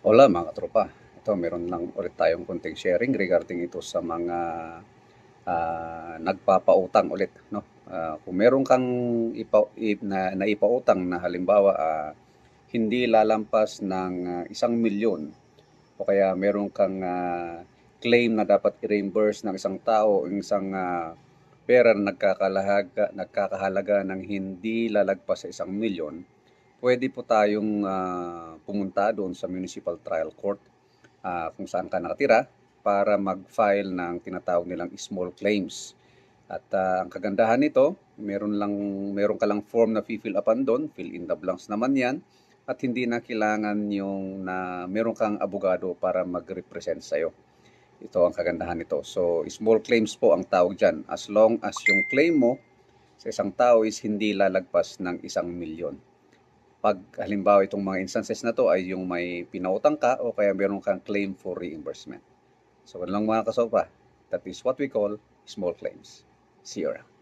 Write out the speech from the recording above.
Hola mga katropa. Ito, meron lang ulit tayong konting sharing regarding ito sa mga nagpapautang ulit, no? Kung meron kang naipautang na halimbawa hindi lalampas ng 1 milyon o kaya meron kang claim na dapat i-reimburse ng isang tao, ng isang pera na nagkakahalaga ng hindi lalagpas sa 1 milyon, pwede po tayong pumunta doon sa Municipal Trial Court kung saan ka nakatira para mag-file ng tinatawag nilang small claims. At ang kagandahan nito, meron ka lang form na fill upan doon, fill in the blanks naman 'yan, at hindi na kailangan yung na meron kang abogado para mag-represent sa'yo. Ito ang kagandahan nito. So, small claims po ang tawag dyan, as long as yung claim mo sa isang tao is hindi lalagpas ng 1 milyon. Pag halimbawa itong mga instances na to ay yung may pinautang ka o kaya meron kang claim for reimbursement. So, lang mga kasopa, that is what we call small claims. See you around.